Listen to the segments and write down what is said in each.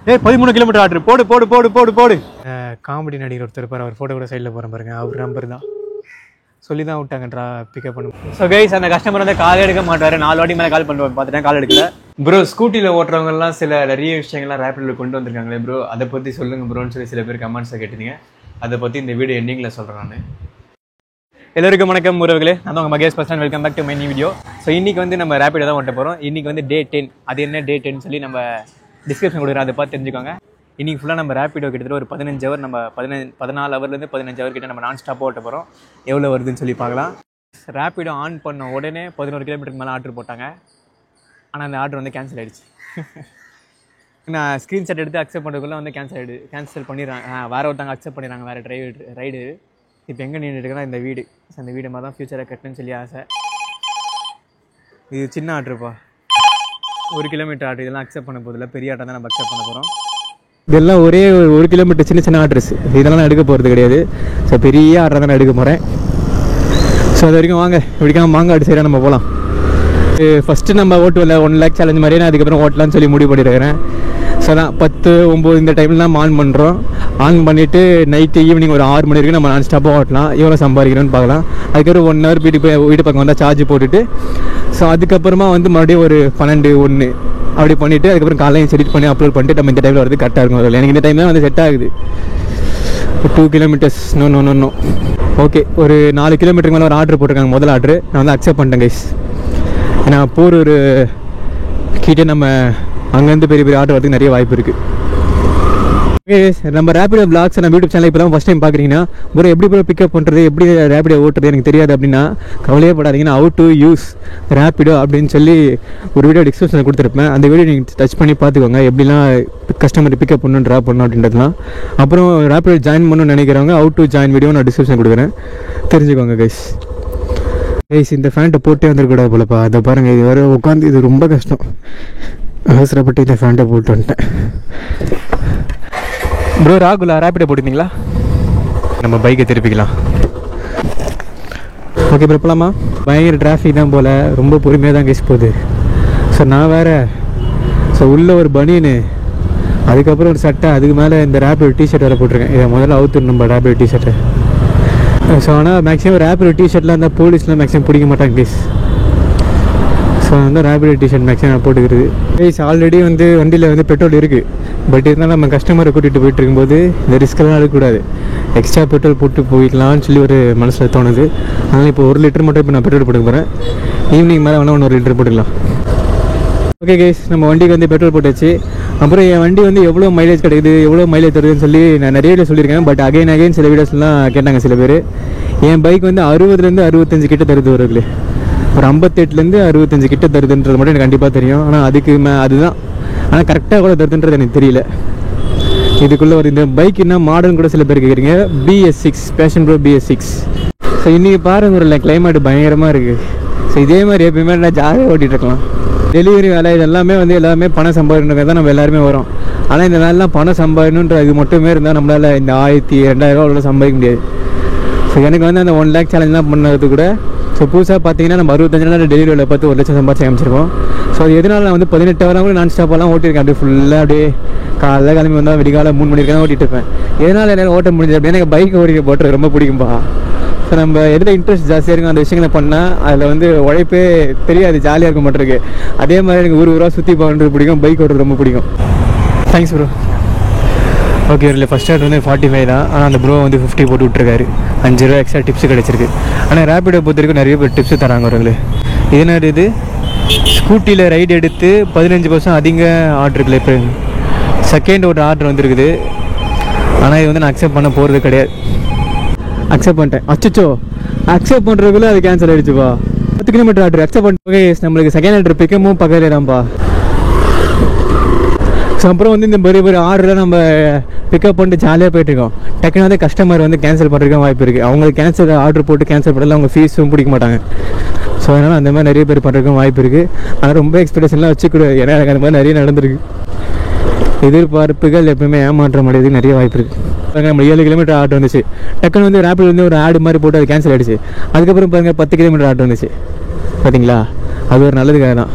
13 kilometre order போடு போடு போடு போடு போடு. காமெடி நடிகர் ஒருத்தர் இருப்பார், அவர் ஃபோட்டோ கூட சைடில் போகிற பாருங்க, அவர் நம்பர் தான் சொல்லி தான் விட்டாங்கன்றா பிக்கப் பண்ணும். ஸோ கைஸ், அந்த கஸ்டமர் வந்து கால் எடுக்க மாட்டார். 4 வாட்டி மேலே கால் பண்ணுவேன், பார்த்துட்டேன் கால் எடுக்கல. ப்ரோ ஸ்கூட்டியில் ஓட்டுறவங்கலாம் சில நிறைய விஷயங்கள்லாம் ரேப்பிடில் கொண்டு வந்திருக்காங்களே ப்ரோ, அதை பற்றி சொல்லுங்கள் ப்ரோன்னு சொல்லி சில பேர் கமெண்ட்ஸை கேட்டிருந்தீங்க. அதை பற்றி இந்த வீடியோ எண்டிங்கில் சொல்கிறேன் நான். எல்லாருக்கும் வணக்கம் உறவுகளே, நான் உங்கள் மகேஷ் பர்சன். Welcome back to my new video. So இன்றைக்கி வந்து நம்ம ரேப்பிடோ தான் ஓட்ட போகிறோம். இன்றைக்கி வந்து டே 10. அது என்ன டே 10 சொல்லி நம்ம டிஸ்கிரிப்ஷன் கொடுக்குறோம், அதை பார்த்து தெரிஞ்சுக்கோங்க. இன்றைக்கி ஃபுல்லாக நம்ம ரேப்பிடோ கிட்டத்தட்ட ஒரு 15 ஹவர், நம்ம 14 ஹவர்லேருந்து 15 ஹவர் கிட்ட நம்ம நான் ஸ்டாப்பாக ஓட்ட போகிறோம். எவ்வளோ வருதுன்னு சொல்லி பார்க்கலாம். ரேப்பிடோ ஆன் பண்ண உடனே 11 கிலோமீட்டருக்கு மேலே ஆர்டர் போட்டாங்க. ஆனால் அந்த ஆர்டர் வந்து கேன்சல் ஆகிடுச்சு. நான் ஸ்க்ரீன்ஷாட் எடுத்து அக்செப்ட் பண்ணுறதுக்குள்ளே வந்து கேன்சல் பண்ணிடுறாங்க. வேறு ஒருத்தவங்க அக்செப்ட் பண்ணிடுறாங்க, வேறு ரைடு. இப்போ எங்கே நின்றுட்டுருக்கேன்னா இந்த வீடு. அந்த வீடு மாதிரி தான் ஃப்யூச்சரை கட்டணும்னு சொல்லி ஆசை. இது சின்ன ஆர்டருப்பா, 1 கிலோமீட்டர் ஆர்டர். இதெல்லாம் அக்செப்ட் பண்ண போதில்லை, பெரிய ஆர்டர் தான் நம்ம அக்செப்ட் பண்ண போகிறோம். இதெல்லாம் ஒரே 1 கிலோமீட்டர் சின்ன ஆர்டர்ஸ், இதெல்லாம் நான் எடுக்க போகிறது கிடையாது. ஸோ பெரிய ஆர்டர் தான் நான் எடுக்க போகிறேன். ஸோ அது வரைக்கும் வாங்க, இப்படிக்காம மாங்காடு சைடாக நம்ம போகலாம். ஃபஸ்ட்டு நம்ம ஓட்டுவில் 1 லேக் சேலஞ்ச் மாதிரியே நான் அதுக்கப்புறம் ஓட்டலான்னு சொல்லி முடிவு பண்ணியிருக்கிறேன். ஸோ தான் 10, 9 இந்த டைமில் தான் ஆன் பண்ணுறோம். ஆன் பண்ணிவிட்டு நைட்டு ஈவினிங் ஒரு 6 மணி வரைக்கும் நம்ம நான் ஸ்டாப்பாக ஓட்டலாம். எவ்வளோ சம்பாதிக்கிறோன்னு பார்க்கலாம். அதுக்கப்புறம் 1 ஹவர் வீட்டு பக்கம் வந்தால் சார்ஜ் போட்டுட்டு, ஸோ அதுக்கப்புறமா வந்து மறுபடியும் ஒரு 12, 1 அப்படி பண்ணிவிட்டு அதுக்கப்புறம் காலையும் செடிட் பண்ணி அப்லோட் பண்ணிட்டு நம்ம இந்த டைமில் வரது கரெக்டாக இருக்கும். எனக்கு இந்த டைம் தான் வந்து செட் ஆகுது. 2 கிலோமீட்டர்ஸ் நோ. ஓகே, ஒரு 4 கிலோமீட்டருக்கு மேலே ஒரு ஆர்டர் போட்டிருக்காங்க. முதல் ஆர்டர் நான் வந்து அக்செப்ட் பண்ணிட்டேன் கைஸ். ஏன்னா போரூர் கிட்டே நம்ம அங்கேருந்து பெரிய ஆர்டர் வரதுக்கு நிறைய வாய்ப்பு இருக்குது. நம்ம ரேப்பிடோ பிளாக்ஸ் நம்ம யூடியூப் சேனல் இப்போ தான் ஃபஸ்ட் டைம் பார்க்குறீங்கன்னா, ப்ரோ எப்படி ப்ரோ பிக்கப் பண்ணுறது, எப்படி ரேப்பிடோ ஓட்டுறது எனக்கு தெரியாது அப்படின்னா கவலையே படாதீங்கன்னா ஹவு டு யூஸ் ரேப்பிடோ அப்படின்னு சொல்லி ஒரு வீடியோ டிஸ்கிரிப்ஷனில் கொடுத்துருப்பேன். அந்த வீடியோ நீங்கள் டச் பண்ணி பார்த்துக்கோங்க, எப்படிலாம் கஸ்டமர் பிக்கப் பண்ணணும், ட்ராப் பண்ணணும் அப்படின்றதுலாம். அப்புறம் ரேப்பிடோ ஜாயின் பண்ணணும்னு நினைக்கிறவங்க ஹவு டு ஜாயின் வீடியோ நான் டிஸ்கிரிப்ஷன் கொடுக்குறேன், தெரிஞ்சுக்கோங்க கைஸ். இந்த ஃபேண்ட்டை போட்டே வந்துடக்கூடாது போலப்பா. அதை பாருங்கள், இது வர உட்காந்து இது ரொம்ப கஷ்டம். அவசரப்பட்டு இந்த ஃபேண்ட்டை போட்டு வந்துட்டேன். ப்ரோ ராகுலா ரேப்பிடோ போட்டுருந்தீங்களா? நம்ம பைக்கை திருப்பிக்கலாம். ஓகே ப்ரோ, போகலாமா? பயங்கர டிராஃபிக் தான் போல், ரொம்ப பொறுமையாக தான் கேஸ் போகுது. ஸோ நான் வேறு உள்ளே ஒரு பனியனு, அதுக்கப்புறம் ஒரு சட்டை, அதுக்கு மேலே இந்த ரேப்பிடோ டிஷர்ட் வேறு போட்டிருக்கேன். இதை முதல்ல அவுத்துணும் நம்ம ரேப்பிடோ டிஷர்ட்டை. ஸோ ஆனால் மேக்ஸிமம் ரேப்பிடோ டிஷர்ட்லாம் இருந்தால் போலீஸ்லாம் மேக்ஸிமம் பிடிக்க மாட்டாங்க கேஸ். ஸோ வந்து ரேப்பிடோ டிஷர்ட் மேக்ஸிமம் நான் போட்டுக்கிறது. கைஸ் ஆல்ரெடி வந்து வண்டியில் வந்து பெட்ரோல் இருக்குது. பட் இருந்தாலும் நம்ம கஸ்டமரை கூட்டிகிட்டு போயிட்டு இருக்கும்போது இந்த ரிஸ்க்கெல்லாம் எடுக்கக்கூடாது. எக்ஸ்ட்ரா பெட்ரோல் போட்டு போயிடலான்னு சொல்லி ஒரு மனசில் தோணுது. அதனால் இப்போ 1 லிட்டர் மட்டும் இப்போ நான் பெட்ரோல் போட்டுக்க போகிறேன். ஈவினிங் மேலே வேணால் 1 லிட்டர் போட்டுக்கலாம். ஓகே கைஸ், நம்ம வண்டிக்கு வந்து பெட்ரோல் போட்டாச்சு. அப்புறம் என் வண்டி வந்து எவ்வளோ மைலேஜ் கிடைக்குது, எவ்வளோ மைலேஜ் தருதுன்னு சொல்லி நான் நிறைய வீடியோ சொல்லியிருக்கேன். பட் அகைன் சில வீடியோஸ்லாம் கேட்டாங்க சில பேர். என் பைக் வந்து 60லேருந்து 65 கிட்ட தருது வருது. ஒரு 58லேருந்து 65 கிட்ட தருதுன்றது மட்டும் எனக்கு கண்டிப்பாக தெரியும். ஆனால் அதுக்கு அதுதான், ஆனால் கரெக்டாக கூட தருதுன்றது எனக்கு தெரியல. இதுக்குள்ளே ஒரு இந்த பைக் என்ன மாடல்னு கூட சில பேர் கேட்குறீங்க. BS6 fashion bro BS6. So இன்றைக்கி பாருங்க, ஒரு கிளைமேட் பயங்கரமாக இருக்குது. ஸோ இதே மாதிரி எப்பயுமே நான் ஜாலியாக ஓட்டிகிட்டு இருக்கலாம். டெலிவரி வேலை இதெல்லாமே வந்து எல்லாமே பணம் சம்பாதிக்கணுங்கிறது தான் நம்ம எல்லாருமே வரோம். ஆனால் இந்த வேலைலாம் பணம் சம்பாதிக்கணுன்ற இது மட்டுமே இருந்தால் நம்மளால் இந்த 1000, 2000 அவ்வளோ சம்பாதிக்க முடியாது. ஸோ எனக்கு வந்து அந்த 1 லேக் சேலஞ்செலாம் பண்ணது கூட, ஸோ புதுசாக பார்த்தீங்கன்னா நம்ம 65 நாள் டெலிவரியில் பார்த்து 1 லட்சம் சம்பாதிச்சு அமைச்சிருக்கோம். ஸோ அது எதனால நான் வந்து 18 ஹவர் கூட நான் ஸ்டாப்பெல்லாம் ஓட்டியிருக்கேன். அப்படியே ஃபுல்லாக அப்படியே காலைல கிளம்பி வந்தால் விடிகாலை 3 மணிக்கு தான் ஓட்டிகிட்டு இருப்பேன். எதனால் என்னால் ஓட்ட முடிஞ்சது அப்படின்னா எனக்கு பைக் ஓடிக்க போட்டுறது ரொம்ப பிடிக்கும்பா. ஸோ நம்ம எதில் இன்ட்ரெஸ்ட் ஜாஸ்தியாக இருக்கும் அந்த விஷயங்களை பண்ணால் அதில் வந்து உழைப்பே தெரியாது, ஜாலியாக இருக்க மாட்டிருக்கு. அதே மாதிரி எனக்கு ஊராக சுற்றி போகிறது பிடிக்கும், பைக் ஓட்டுறது ரொம்ப பிடிக்கும். Thanks bro. ஓகே, இல்லை ஃபஸ்ட் ஆர்டர் வந்து 45 தான். ஆனால் அந்த ப்ரோ வந்து 50 போட்டு விட்ருக்காரு. 5 ரூபா எக்ஸ்ட்ரா டிப்ஸ் கிடச்சிருக்கு. ஆனால் ரேப்பிடோ பொறுத்த வரைக்கும் நிறைய பேர் டிப்ஸு தராங்க அவங்களே. இதனால இது ஸ்கூட்டியில் ரைடு எடுத்து 15% அதிக ஆர்டர் இருக்குல்ல. இப்போ செகண்ட் ஒரு ஆர்டர் வந்துருக்குது. ஆனால் இது வந்து நான் அக்செப்ட் பண்ண போகிறது கிடையாது. அக்செப்ட் பண்ணிட்டேன். அச்சோ, அக்செப்ட் பண்ணுறதுக்குள்ளே அது கேன்சல் ஆகிடுச்சுப்பா. 10 கிலோமீட்டர் ஆர்டர் அக்செப்ட் பண்ணிட்டு. ஓகே, நம்மளுக்கு செகண்ட் ஆர்டர் பிக்கமும் பக்கத்தில் தான்ப்பா. ஸோ அப்புறம் வந்து இந்த பெரிய ஆர்டரில் நம்ம பிக்கப் பண்ணிட்டு ஜாலியாக போயிட்டுருக்கோம். டக்குன்னு வந்து கஸ்டமர் வந்து கேன்சல் பண்ணுறதுக்கு வாய்ப்பு இருக்குது. அவங்களுக்கு கேன்சல் ஆர்டர் போட்டு கேன்சல் பண்ணல, அவங்க ஃபீஸும் பிடிக்க மாட்டாங்க. ஸோ அதனால் அந்த மாதிரி நிறைய பேர் பண்ணுறதுக்கும் வாய்ப்பு இருக்குது. ஆனால் ரொம்ப எக்ஸ்பெக்டேஷன்லாம் வச்சுக்கூடாது. ஏன்னா எனக்கு அந்த மாதிரி நிறைய நடந்திருக்கு. எதிர்பார்ப்புகள் எப்பவுமே ஏமாற்ற முடியாது, நிறைய வாய்ப்பு இருக்குது. நம்ம 7 கிலோமீட்டர் ஆர்டர் வந்துச்சு. டக்குன்னு வந்து ரேப்பிட் வந்து ஒரு ஆடு மாதிரி போட்டு அது கேன்சல் ஆகிடுச்சு. அதுக்கப்புறம் பாருங்கள் 10 கிலோமீட்டர் ஆர்டர் வந்துச்சு. பார்த்தீங்களா, அது ஒரு நல்லதுக்காக தான்.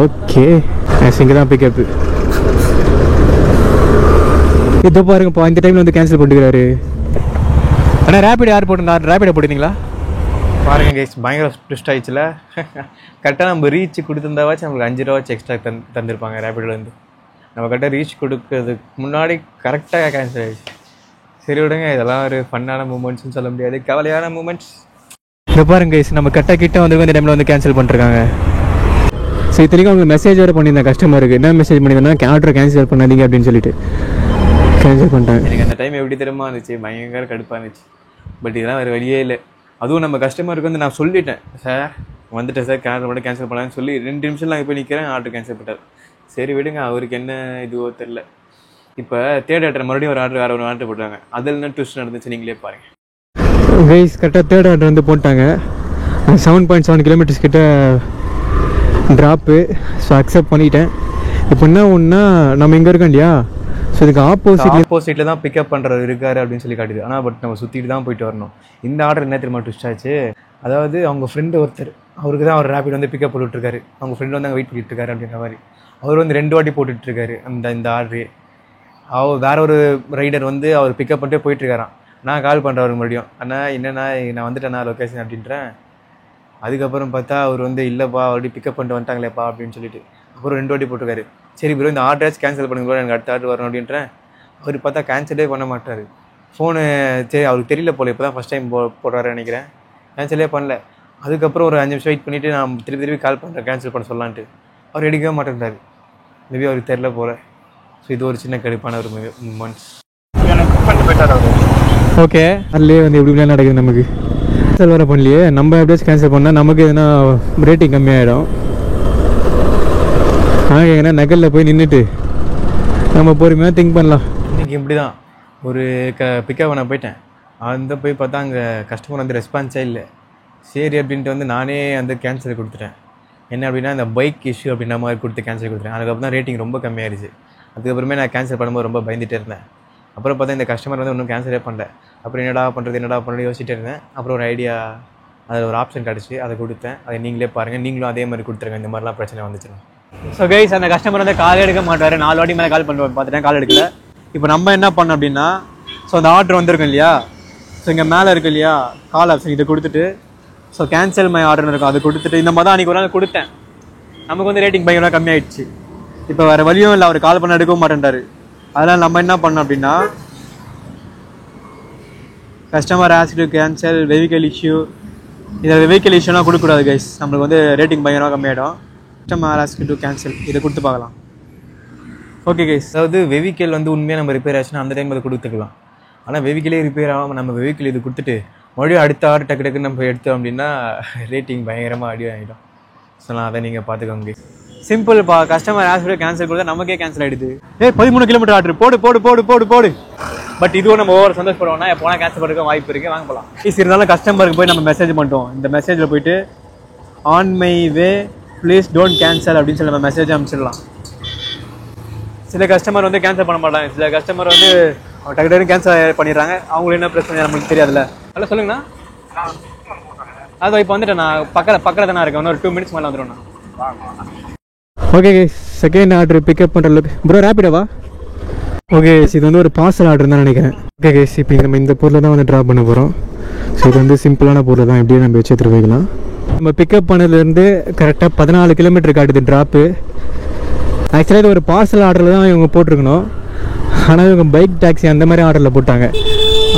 ஓகே இங்கே தான் பிக்கப்பு. இதோ பாருங்க இப்போ இந்த டைமில் வந்து கேன்சல் பண்ணிக்கிறாரு. ஆனால் ரேபிட் யார் போட்டு ரேபிடை போட்டிருந்தீங்களா? பாருங்க கைஸ், பயங்கர ட்விஸ்ட் ஆயிடுச்சுல. கரெக்டாக நம்ம ரீச் கொடுத்துருந்தாவாச்சும் நம்மளுக்கு 5 ரூபாச்சும் எக்ஸ்ட்ரா தந்திருப்பாங்க ரேபிட்லேருந்து. நம்ம கரெக்டாக ரீச் கொடுக்கறதுக்கு முன்னாடி கரெக்டாக கேன்சல் ஆகிடுச்சு. சரி விடுங்க, இதெல்லாம் ஒரு ஃபன்னான மூமெண்ட்ஸ்னு சொல்ல முடியாது, கவலையான மூமெண்ட்ஸ். இதை பாருங்க கைஸ், நம்ம கரெக்டாக கிட்ட வந்து இந்த டைமில் வந்து கேன்சல் பண்ணிருக்காங்க. ஸோ இத்தனைக்கும் அவங்க மெசேஜ் வேறு பண்ணியிருந்தேன் கஸ்டமருக்கு. என்ன மெசேஜ் பண்ணியிருந்தேன்னா ஆர்டரை கேன்சல் பண்ணாதீங்க அப்படின்னு சொல்லிட்டு கேன்சல் பண்ணிட்டாங்க. எனக்கு அந்த டைம் எப்படி தெரியுமா இருந்துச்சு, பயங்கர கடுப்பாக இருந்துச்சு. பட் இதெல்லாம் வேறு வழியே இல்லை. அதுவும் நம்ம கஸ்டமருக்கு வந்து நான் சொல்லிட்டேன், சார் வந்துட்டேன் சார், ஆர்டர் மட்டும் கேன்சல் பண்ணலான்னு சொல்லி 2 நிமிஷம் நான் இப்போ நிற்கிறேன், ஆர்டர் கேன்சல் பண்ணிட்டார். சரி விடுங்க, அவருக்கு என்ன இதுவோ தெரில. இப்போ தேர்ட் ஆர்டர் மறுபடியும் ஒரு ஆர்டர் வேறு ஒரு ஆர்டர் போட்டாங்க. அதில் என்ன ட்விஸ்ட் நடந்துச்சு நீங்களே பாருங்கள் கைஸ். கரெக்டாக தேர்ட் ஆர்டர் வந்து போட்டாங்க. 7.7 கிலோமீட்டர்ஸ் கிட்ட ட்ராப்பு. ஸோ அக்செப்ட் பண்ணிட்டேன். இப்போ என்ன ஒன்றா நம்ம இங்கே இருக்கோம் இல்லையா, ஸோ இதுக்கு ஆப்போசிட்டில் தான் பிக்கப் பண்ணுறது இருக்காரு அப்படின்னு சொல்லி காட்டுது. ஆனால் பட் நம்ம சுற்றிட்டு தான் போயிட்டு வரணும். இந்த ஆர்டர் என்ன தெரியுமா ட்விஸ்ட் ஆச்சு, அதாவது அவங்க ஃப்ரெண்டு ஒருத்தர், அவருக்கு தான் அவர் ரேபிட் வந்து பிக்கப் போட்டுட்ருக்காரு. அவங்க ஃப்ரெண்டு வந்து அங்கே வெயிட் பண்ணிட்டு இருக்காரு அப்படின்ற மாதிரி. அவர் வந்து 2 வாட்டி போட்டுட்ருக்காரு இந்த ஆர்டரு. அவர் வேற ஒரு ரைடர் வந்து அவர் பிக்கப் பண்ணிட்டு போயிட்டுருக்காரான். நான் கால் பண்ணுறேன் அவருக்கு மறுபடியும், அண்ணா என்னண்ணா நான் வந்துட்டேண்ணா லொக்கேஷன் அப்படின்றேன். அதுக்கப்புறம் பார்த்தா அவர் வந்து இல்லைப்பா ஆல்ரெடி பிக்கப் பண்ணிட்டு வந்துட்டாங்களேப்பா அப்படின்னு சொல்லிட்டு அப்புறம் 2 வாட்டி போட்டிருக்காரு. சரி ப்ரோ இந்த ஆர்டராச்சும் கேன்சல் பண்ணுங்க, எனக்கு அடுத்த ஆர்டர் வரணும் அப்படின்றேன். அவர் பார்த்தா கேன்சலே பண்ண மாட்டார். ஃபோனு சரி அவருக்கு தெரியல போல, இப்போ தான் ஃபஸ்ட் டைம் போடுறாரு நினைக்கிறேன். கேன்சலே பண்ணல. அதுக்கப்புறம் ஒரு 5 நிமிஷம் வெயிட் பண்ணிவிட்டு நான் திருப்பி கால் பண்ணுறேன் கேன்சல் பண்ண சொல்லலான்ட்டு. அவர் எடுக்கவே மாட்டேன்றாரு. மேபி அவருக்கு தெரில போல. ஸோ இது ஒரு சின்ன கடுப்பான ஒரு மூமெண்ட்ஸ். ஓகே, அதுலேயே வந்து எப்படிலாம் நடக்குது நமக்கு. கேன்சல் வர பண்ணலையே, நம்ம எப்படியாச்சும் கேன்சல் பண்ணால் நமக்கு எதுனா ரேட்டிங் கம்மியாகிடும். ஆனால் எங்கன்னா நகலில் போய் நின்றுட்டு நம்ம பொறுமையாக திங்க் பண்ணலாம். இன்றைக்கி இப்படி தான் ஒரு பிக்கப் நான் போயிட்டேன். அந்த போய் பார்த்தா அங்கே கஸ்டமர் வந்து ரெஸ்பான்ஸே இல்லை. சரி அப்படின்ட்டு வந்து நானே வந்து கேன்சல் கொடுத்துட்டேன். என்ன அப்படின்னா இந்த பைக் இஷ்யூ அப்படின்ற மாதிரி கொடுத்து கேன்சல் கொடுத்துட்டேன். அதுக்கப்புறம் தான் ரேட்டிங் ரொம்ப கம்மியாகிடுச்சு. அதுக்கப்புறமே நான் கேன்சல் பண்ணும்போது ரொம்ப பயந்துகிட்டே இருந்தேன். அப்புறம் பார்த்தா இந்த கஸ்டமர் வந்து ஒன்றும் கேன்சலே பண்ணல. அப்புறம் என்னடா பண்ணுறது யோசிச்சுட்டே இருந்தேன். அப்புறம் ஒரு ஐடியா, அதில் ஒரு ஆப்ஷன் கிடச்சி அதை கொடுத்தேன். அதை நீங்களே பாருங்கள், நீங்களும் அதே மாதிரி கொடுத்துருங்க இந்த மாதிரிலாம் பிரச்சனை வந்துச்சுன்னா. ஸோ கைஸ், அந்த கஸ்டமர் வந்து கால் எடுக்க மாட்டார். 4 வாட்டி மேலே கால் பண்ணுவார், பார்த்துட்டேன் கால் எடுக்கல. இப்போ நம்ம என்ன பண்ணோம் அப்படின்னா, ஸோ அந்த ஆர்டர் வந்திருக்கும் இல்லையா, ஸோ இங்கே மேலே இருக்கு இல்லையா கால் ஆப்ஷன், இதை கொடுத்துட்டு ஸோ கேன்சல் மை ஆர்டர்னு இருக்கும், அதை கொடுத்துட்டு இந்த மாதிரி தான் அன்றைக்கி ஒரு நாள் கொடுத்தேன். நமக்கு வந்து ரேட்டிங் பயங்கரமாக கம்மியாயிடுச்சு. இப்போ வேறு வழியும் இல்லை, அவர் கால் பண்ண எடுக்கவும் மாட்டேன்றாரு. அதனால் நம்ம என்ன பண்ணோம் அப்படின்னா, customer as to cancel vehicle issue, இதில் வெஹிக்கல் இஷ்யூலாம் கொடுக்கக்கூடாது கைஸ், நம்மளுக்கு வந்து ரேட்டிங் பயங்கரமாக கம்மியாகிடும். கஸ்டமர் ஆஸ் டு கேன்சல் இதை கொடுத்து பார்க்கலாம். ஓகே கைஸ், அதாவது வெஹிக்கல் வந்து உண்மையாக நம்ம ரிப்பேர் ஆச்சுன்னா அந்த டைம் அதை கொடுத்துக்கலாம். ஆனால் வெஹிக்கலே ரிப்பேர் ஆகாமல் நம்ம வெஹிக்கல் இது கொடுத்துட்டு மறுபடியும் அடுத்த ஆர்டர் டக்கு நம்ம எடுத்தோம் அப்படின்னா ரேட்டிங் பயங்கரமாக அடி ஆகிடும். ஸோ நான் அதை நீங்கள் பார்த்துக்கோங்க. சிம்பிள்ப்பா, கஸ்டமர் ஆஸ் டு கேன்சல் கொடுத்தா நமக்கே கேன்சல் ஆகிடுது. 13 கிலோமீட்டர் ஆர்டர் போடு போடு போடு போடு போடு. பட் இதுவும் நம்ம ஓவர் சந்தோஷப்படுவோம்னா எப்போனா கேன்சல் பண்ணுறதுக்கு வாய்ப்பு இருக்குது, வாங்க போகலாம். ஈஸி இருந்தாலும் கஸ்டமருக்கு போய் நம்ம மெசேஜ் பண்ணிட்டோம். இந்த மெசேஜில் போயிட்டு on my way please don't cancel அப்படின்னு சொல்லி நம்ம மெசேஜ் அனுப்பிச்சிடலாம். சில கஸ்டமர் வந்து கேன்சல் பண்ண மாட்டாங்க, சில கஸ்டமர் வந்து டக்கு கேன்சல் பண்ணிடுறாங்க. அவங்களுக்கு என்ன பிரச்சனை நம்மளுக்கு தெரியாதுல்ல. ஹலோ சொல்லுங்கண்ணா, அதான் இப்போ வந்துட்டேன் நான் பக்கத்தில் தானே இருக்கேன், ஒரு 2 மினிட்ஸ் மேலே வந்துடும்ண்ணா. ஓகே செகண்ட் ஆர்டர் பிக்கப் பண்ணுற அளவுக்கு ப்ரோ ரேப்பிடவா. ஓகே, இது வந்து ஒரு பார்சல் ஆர்டர் தான் நினைக்கிறேன். ஓகே கேஸ், இப்போ நம்ம இந்த பொருளை தான் வந்து ட்ராப் பண்ண போகிறோம். ஸோ இது வந்து சிம்பிளான பொருள் தான், எப்படியே நம்ம வச்சு எடுத்துகிட்டு போய்க்கலாம். நம்ம பிக்கப் பண்ணதுலேருந்து கரெக்டாக 14 கிலோமீட்டர் காட்டுது ட்ராப்பு. ஆக்சுவலாக இது ஒரு பார்சல் ஆர்டரில் தான் இவங்க போட்டிருக்கணும். ஆனால் இவங்க பைக் டாக்ஸி அந்த மாதிரி ஆர்டரில் போட்டாங்க.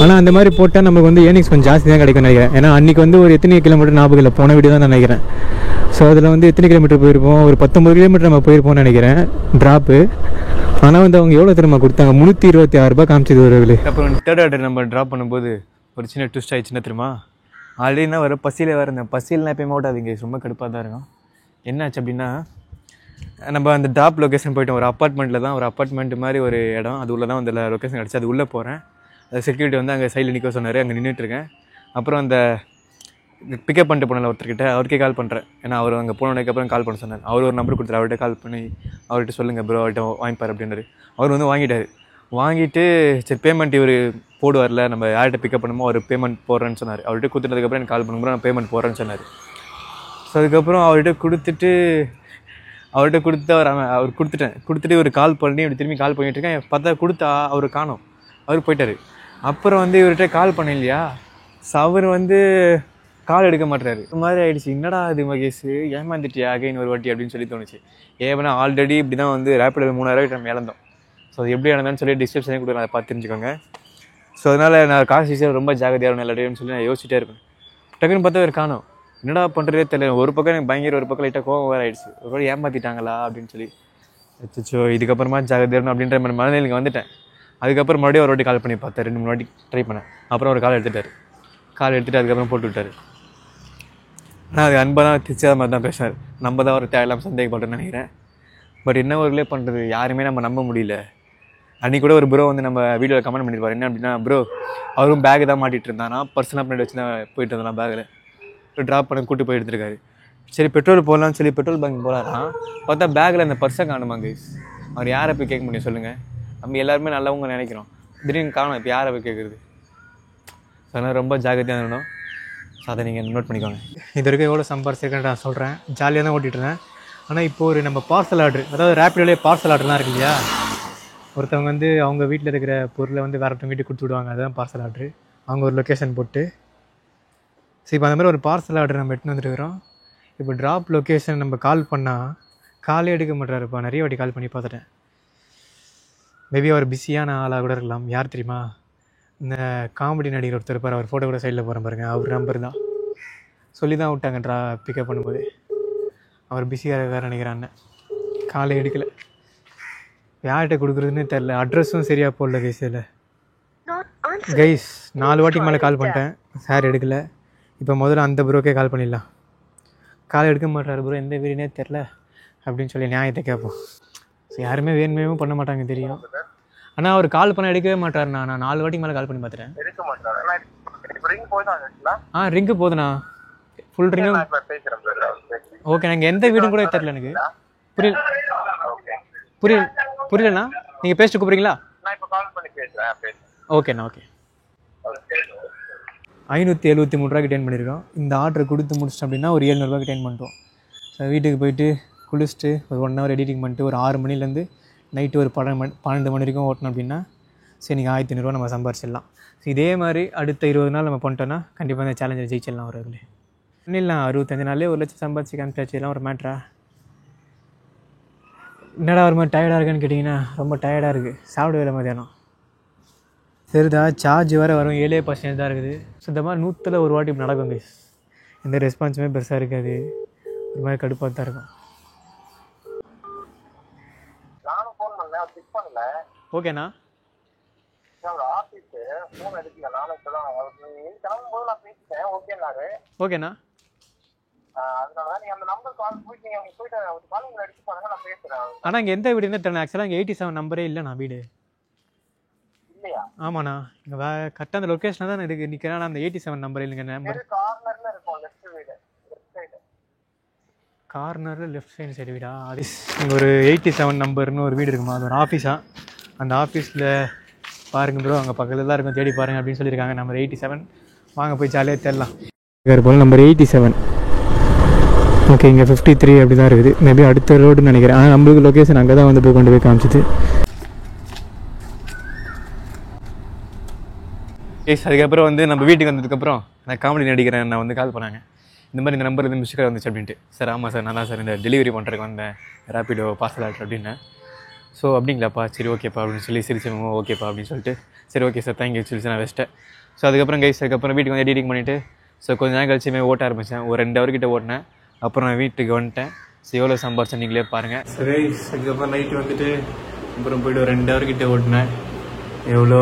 ஆனால் அந்த மாதிரி போட்டால் நமக்கு வந்து ஏர்னிங்ஸ் கொஞ்சம் ஜாஸ்தி தான் கிடைக்கும்னு நினைக்கிறேன். ஏன்னா அன்றைக்கி வந்து ஒரு எத்தனை கிலோமீட்டர் ஞாபகம் இல்லை, போன வீடியோ தான் நான் நினைக்கிறேன். ஸோ அதில் வந்து எத்தனை கிலோமீட்டர் போயிருப்போம், ஒரு 19 கிலோமீட்டர் நம்ம போயிருப்போம்னு நினைக்கிறேன் ட்ராப்பு. ஆனால் வந்து அவங்க எவ்வளோ திரும்ப கொடுத்தாங்க, 326 ரூபாய் காமிச்சது ஒரு விலை. அப்புறம் தேர்ட் ஆர்டர் நம்ம ட்ராப் பண்ணும்போது ஒரு சின்ன ட்விஸ்ட் ஆகிடுச்சுன்னா தெரியுமா, ஆல்ரெடினா வர பசியில் வேறு இருந்தேன். பசியில்னா எப்போயுமே ஓட்டாதீங்க, ரொம்ப கடுப்பாக தான் இருக்கும். என்னாச்சு அப்படின்னா, நம்ம அந்த டாப் லொக்கேஷன் போய்ட்டோம். ஒரு அப்பார்ட்மெண்ட்டில் தான், ஒரு அப்பார்ட்மெண்ட் மாதிரி ஒரு இடம், அது உள்ளே தான் அந்த லொக்கேஷன் கிடச்சி. அது உள்ளே போகிறேன். அது செக்யூரிட்டி வந்து அங்கே சைடில் நிற்க சொன்னார், அங்கே நின்றுட்டுருக்கேன். அப்புறம் அந்த பிக்கப் பண்ணிட்டு போனல ஒருத்தர்கிட்ட, அவருக்கே கால் பண்ணுறேன். ஏன்னா அவர் அங்கே போனதுக்கப்புறம் கால் பண்ண சொன்னார். அவர் ஒரு நம்பர் கொடுத்தாரு, அவர்கிட்ட கால் பண்ணி அவர்கிட்ட சொல்லுங்கள் ப்ரோ, அவர்கிட்ட வாங்கிப்பார் அப்படின்னாரு. அவர் வந்து வாங்கிட்டார். வாங்கிட்டு சரி பேமெண்ட் இவர் போடுவார்ல, நம்ம யார்கிட்ட பிக்கப் பண்ணுமோ அவர் பேமெண்ட் போடுறேன்னு சொன்னார். அவர்கிட்ட கொடுத்துட்டதுக்கப்புறம் எனக்கு கால் பண்ணும்போது நான் பேமெண்ட் போடுறேன்னு சொன்னார். ஸோ அதுக்கப்புறம் அவர்கிட்ட கொடுத்துட்டு அவர்கிட்ட கொடுத்து அவர் கொடுத்துட்டு ஒரு கால் பண்ணி இப்படி திரும்பி கால் பண்ணிட்டு இருக்கேன். பார்த்தா கொடுத்தா அவர் காணோம், அவர் போயிட்டார். அப்புறம் வந்து இவர்கிட்ட கால் பண்ண இல்லையா, அவர் வந்து கால் எடுக்க மாட்டுறாரு. இந்த மாதிரி ஆயிடுச்சு. என்னடா இது மகேஷ், ஏமாந்துட்டியா அகைன் ஒரு வாட்டி அப்படின்னு சொல்லி தோணுச்சு. ஏன்னா ஆல்ரெடி இப்படி தான் வந்து ரேப்பிடோ 3000 நம்ம இழந்தோம். ஸோ அது எப்படி இழந்தான்னு சொல்லி டிஸ்கிரிப்ஷனே கொடுக்குறேன், அதை பார்த்து தெரிஞ்சுக்கோங்க. ஸோ அதனால் நான் காசு விஷயம் ரொம்ப ஜாகிரதையாக இருக்கணும் எல்லாத்தையும் சொல்லி நான் யோசிச்சுட்டே இருப்பேன். டக்குன்னு பார்த்தா ஒரு காணோம், என்னடா பண்ணுறதே தெரியல. ஒரு பக்கம் எனக்கு பயங்கர, ஒரு பக்கம் லைட்டாக கோவம் வேறு ஆயிடுச்சு. ஒரு பக்கம் ஏமாற்றிட்டாங்களா அப்படின்னு சொல்லி. அச்சோ இதுக்கப்புறமா ஜாகிரதையாக இருக்கணும் அப்படின்ற மாதிரி மனநிலைக்கு வந்துட்டேன். அதுக்கப்புறம் மறுபடியும் ஒரு வாட்டி கால் பண்ணி பார்த்தேன், 2-3 வாட்டி ட்ரை பண்ணேன். அப்புறம் ஒரு கால் எடுத்துகிட்டு அதுக்கப்புறம் போட்டு விட்டார். ஆனால் அது அன்பாக தான் திச்சாத மாதிரி தான் பேசினார். நம்ம தான் ஒரு தேவையில்லாமல் சந்தேகப்பட்டேன்னு நினைக்கிறேன். பட் என்ன ஒருலே பண்ணுறது, யாருமே நம்ம நம்ப முடியல. அன்றைக்கி கூட ஒரு ப்ரோ வந்து நம்ம வீடியோவில் கமெண்ட் பண்ணியிருப்பார். என்ன அப்படின்னா, ப்ரோ அவரும் பேக்கு தான் மாட்டிகிட்டு இருந்தானா, பர்சனாக பின்னாடி வச்சு தான் போயிட்டு இருந்தான் பேக்கில். ட்ராப் பண்ண கூட்டு போய் எடுத்துருக்காரு. சரி பெட்ரோல் போகலான்னு சொல்லி பெட்ரோல் பங்க் போகலாம். பார்த்தா பேக்கில் அந்த பர்ஸை காணுமாங்க. அவர் யாரை போய் கேட்க முடியும் சொல்லுங்கள்? நம்ம எல்லாருமே நல்லவங்க நினைக்கிறோம், திடீர்னு காணும். இப்போ யாரை போய் கேட்குறது? அதனால் ரொம்ப ஜாகிரதையாக இருக்கணும். ஸோ அதை நீங்கள் நோட் பண்ணிக்கோங்க. இது வரைக்கும் எவ்வளோ சம்பாரிச்சிருக்கேன் நான் சொல்கிறேன். ஜாலியாக தான் ஓட்டிகிட்ருந்தேன். ஆனால் இப்போ ஒரு நம்ம பார்சல் ஆர்டர், அதாவது ரேப்பிடோலேயே பார்சல் ஆர்டர்லாம் இருக்கு இல்லையா, ஒருத்தவங்க வந்து அவங்க வீட்டில் இருக்கிற பொருளை வந்து வேறு ஒருத்தவங்க வீட்டுக்கு கொடுத்து விடுவாங்க. அதுதான் பார்சல் ஆர்டரு. அவங்க ஒரு லொக்கேஷன் போட்டு. ஸோ இப்போ அந்த மாதிரி ஒரு பார்சல் ஆர்டர் நம்ம எடுத்துன்னு வந்துருக்கிறோம். இப்போ ட்ராப் லொக்கேஷன் நம்ம கால் பண்ணால் காலே எடுக்க மாட்டாருப்பா. நிறைய வாட்டி கால் பண்ணி பார்த்துட்டேன். மேபி அவர் பிஸியான ஆளாக கூட இருக்கலாம். யார் தெரியுமா, இந்த காமெடி நடிகர் ஒருத்தர் இருப்பார், அவர் ஃபோட்டோ கூட சைடில் போகிற பாருங்க, அவர் நம்பர் தான். சொல்லி தான் விட்டாங்க பிக்கப் பண்ணும்போது. அவர் பிஸியாக இருக்கார் நினைக்கிறான்னு. காலை எடுக்கலை. யார்கிட்ட கொடுக்குறதுன்னு தெரில. அட்ரஸும் சரியாக போடல கைஸில். கைஸ் 4 வாட்டிக்கு மேலே கால் பண்ணிட்டேன், சார் எடுக்கலை. இப்போ முதல்ல அந்த ப்ரோக்கே கால் பண்ணிடலாம். கால் எடுக்க மாட்டார் ப்ரோ, எந்த வீடுனே தெரில அப்படின்னு சொல்லி நியாயத்தை கேட்போம். ஸோ யாருமே வேணுமே பண்ண மாட்டாங்க தெரியும். ஆனால் அவர் கால் பண்ண எடுக்கவே மாட்டார்ண்ணா. நான் 4 வாட்டிக்கு மேலே கால் பண்ணி பார்த்துட்டேன். ரிங்கு போதுண்ணா, ஃபுல் ரிங்கு. ஓகே, நாங்கள் எந்த வீடும் கூட தெரில எனக்கு. புரியலண்ணா. நீங்கள் பேசிட்டு கூப்பிட்றீங்களா? ஓகேண்ணா. ஓகே. 573 ரூபாய்க்கு டெயின் பண்ணியிருக்கோம். இந்த ஆர்டர் கொடுத்து முடிச்சிட்டோம் அப்படின்னா ஒரு 700 ரூபாய்க்கு டெயின் பண்ணிட்டோம். ஸோ வீட்டுக்கு போயிட்டு குளிச்சுட்டு ஒரு 1 ஹவர் எடிட்டிங் பண்ணிட்டு ஒரு 6 மணிலேருந்து நைட்டு ஒரு 12 மணி வரைக்கும் ஓட்டணும் அப்படின்னா சரி நீங்கள் 1500 ரூபா நம்ம சம்பாரிச்சிடலாம். ஸோ இதே மாதிரி அடுத்த 20 நாள் நம்ம பண்ணிட்டோன்னா கண்டிப்பாக இந்த சேலஞ்சில் ஜெயிச்சிடலாம். ஒரு அதுலேயே பண்ணிடலாம். 65 நாளே 1 லட்சம் சம்பாரிச்சு காமிச்சாச்சுலாம் ஒரு மேட்ரா. என்னடா ஒரு மாதிரி டயர்டாக இருக்குன்னு கேட்டிங்கன்னா ரொம்ப டயர்டாக இருக்குது. சாப்பிட வேலை மதியானம். சரிதா, சார்ஜ் வேறு வரும், 7% தான் இருக்குது. ஸோ இந்த மாதிரி 100ல் ஒரு வாட்டி இப்படி நடக்கும் கைஸ். எந்த ரெஸ்பான்ஸுமே பெருசாக இருக்காது, ஒரு மாதிரி கடுப்பாக தான் இருக்கும். ஓகேண்ணா. ஓகேண்ணா. ஆனால் இங்கே எந்த வீடுன்னு தெரியல. ஆக்சுவலாக இங்கே 87 நம்பரே இல்லைண்ணா வீடு. ஆமாண்ணா, இங்கே கரெக்டாக அந்த லொக்கேஷனாக தான் இருக்கு நிற்கிறேன். அந்த 87 நம்பர் இல்லைங்க. நம்பர் கார்னரில் லெஃப்ட் சைடு வீடா? அது இங்கே ஒரு 87 நம்பர்னு ஒரு வீடு இருக்குமா, அது ஒரு ஆஃபீஸா. அந்த ஆஃபீஸில் பாருங்கள் ப்ரோ, அங்கே பக்கத்தில் தான் இருக்கும், தேடி பாருங்கள் அப்படின்னு சொல்லியிருக்காங்க. நம்பர் 87. வாங்க போய் ஜாலியாக தேடலாம். போல் நம்பர் 87. ஓகே, இங்கே 53 அப்படி தான் இருக்குது. மேபி அடுத்த ரோடுன்னு நினைக்கிறேன். ஆனால் நம்மளுக்கு லொக்கேஷன் அங்கே தான் வந்து போய் கொண்டு போய் காமிச்சிது. அதுக்கப்புறம் வந்து நம்ம வீட்டுக்கு வந்ததுக்கப்புறம் நான் காமெடி நடிக்கிறேன், நான் வந்து கால் பண்ணாங்க. இந்த மாதிரி இந்த நம்பர் வந்து மிஸ்கால் வந்துச்சு அப்படின்ட்டு. சார் ஆமாம் சார், நான் தான் சார் இந்த டெலிவரி பண்ணுறதுக்கு வந்தேன், ரேப்பிடோ பார்சல் ஆர்டர் அப்படின்னேன். ஸோ அப்படிங்களாப்பா, சரி ஓகேப்பா அப்படின்னு சொல்லி சிரிச்சவங்க ஓகேப்பா அப்படின்னு சொல்லிட்டு சரி ஓகே சார் தேங்க்யூ சொல்லி நான் வச்சிட்டேன். ஸோ அதுக்கப்புறம் அதுக்கப்புறம் வீட்டுக்கு வந்து எடிட்டிங் பண்ணிவிட்டு ஸோ கொஞ்சம் நேரம் கழிச்சுமே ஓட்ட ஆரம்பித்தேன். ஒரு 2 ஹவர் கிட்ட ஓட்டினேன். அப்புறம் நான் வீட்டுக்கு வந்துட்டேன். ஸோ எவ்வளோ சம்பாரிச்சேன் நீங்களே பாருங்கள். சரி, அதுக்கப்புறம் நைட்டு வந்துட்டு அப்புறம் போய்ட்டு ஒரு 2 ஹவர் கிட்ட ஓட்டினேன். எவ்வளோ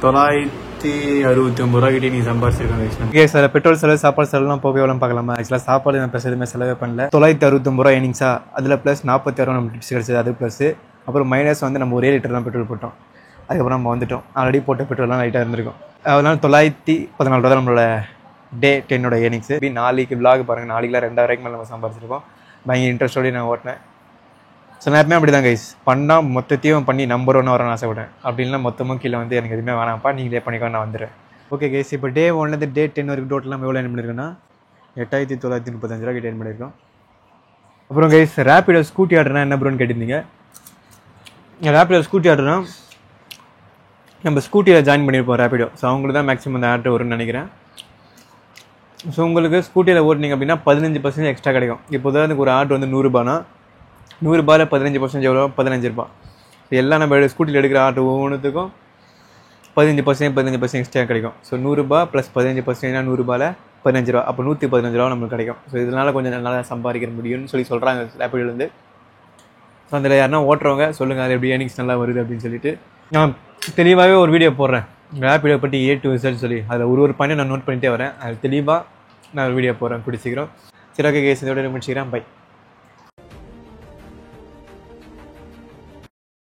969 ரூபா கிட்டே நீங்கள் சம்பாரிச்சிருக்காங்க. ஓகே சார், பெட்ரோல் செலவு சாப்பாடு செலவுலாம் போக எவ்வளோ பார்க்கலாமா? ஆக்சுவலாக சாப்பாடு நான் பெருசாக எதுவுமே செலவே பண்ணல. 969 ரூபா ஏர்னிங்ஸா, அதில் ப்ளஸ் 46 நம்ம டிப்ஸ் கிடச்சிது, அது ப்ளஸ் அப்புறம் மைனஸ் வந்து நம்ம 1 லிட்டர் தான் பெட்ரோல் போட்டோம். அதுக்கப்புறம் நம்ம வந்துட்டோம். ஆல்ரெடி போட்ட பெட்ரோல்லாம் லைட்டாக இருந்திருக்கும். அதனால 914 ரூபா தான் நம்மளோட டே 10ஓட ஏர்னிங்ஸு. நாளைக்கு விலாக் பாருங்கள், நாளைக்குலாம் 2000 ரூபாய்க்கு மேலே நம்ம சம்பாரிச்சிருக்கோம். பயங்கர இன்ட்ரெஸ்டோடய நான் ஓட்டினேன். ஸோ நான் எப்பவுமே அப்படி தான் கைஸ், பண்ணால் மொத்தத்தையும் பண்ணி நம்பர் 1 வரணும்னு ஆசைப்பட்டேன். அப்படி இல்லைனா மொத்தமும் கீழே வந்து எனக்கு எதுவுமே வேணாம்ப்பா, நீங்களே பண்ணிக்கோ, நான் வந்துடுறேன். ஓகே கைஸ், இப்போ டே 1லேருந்து டே 10 வரைக்கும் டோட்டலாக நம்ம எவ்வளோ ஏர்ன் பண்ணியிருக்கோன்னா 8935 ரூபா கிட்ட ஏர்ன் பண்ணியிருக்கோம். அப்புறம் கைஸ் ரேப்பிடோ ஸ்கூட்டி ஆர்டர்னா என்ன ப்ரோன்னு கேட்டிருந்தீங்க. ரேப்பிடோ ஸ்கூட்டி ஆர்டர்னா நம்ம ஸ்கூட்டியில் ஜாயின் பண்ணியிருப்போம் ரேப்பிடோ. ஸோ அவங்களுக்கு தான் மேக்ஸிமம் அந்த ஆர்டர் வரும்னு நினைக்கிறேன். ஸோ உங்களுக்கு ஸ்கூட்டியில் ஓட்டினீங்க அப்படின்னா 15% எக்ஸ்ட்ரா கிடைக்கும். இப்போ தான் ஒரு ஆர்டர் வந்து 100 ரூபானா 100 ரூபாயில் 15% எவ்வளோ 15 ரூபா. எல்லாம் நம்ம ஸ்கூட்டியில் எடுக்கிற ஆர்டர் ஒவ்வொன்றுத்துக்கும் 15% எக்ஸ்ட்ரா கிடைக்கும். ஸோ 100 ரூபா ப்ளஸ் 15% 100 ரூபாயில் 15 ரூபா, அப்போ 115 ரூபா நம்மளுக்கு கிடைக்கும். ஸோ இதனால் கொஞ்சம் நல்லா சம்பாதிக்க முடியும்னு சொல்கிறாங்க ரேப்பிடோலேருந்து. ஸோ அதில் யாருன்னா ஓட்டுறவங்க சொல்லுங்கள் அது எப்படி ஏர்னிங்ஸ் நல்லா வருது அப்படின்னு சொல்லிட்டு. நான் தெளிவாகவே ஒரு வீடியோ போடுறேன் ரேப்பிடோ பற்றி A to Z சொல்லி. அதில் ஒரு பாயிண்ட் நான் நோட் பண்ணிகிட்டே வரேன். அது தெளிவாக நான் ஒரு வீடியோ போடுறேன் கூடிய சீக்கிரம். சரி ஓகே கேஸ், இதோட முடிச்சுக்கிறேன். பை.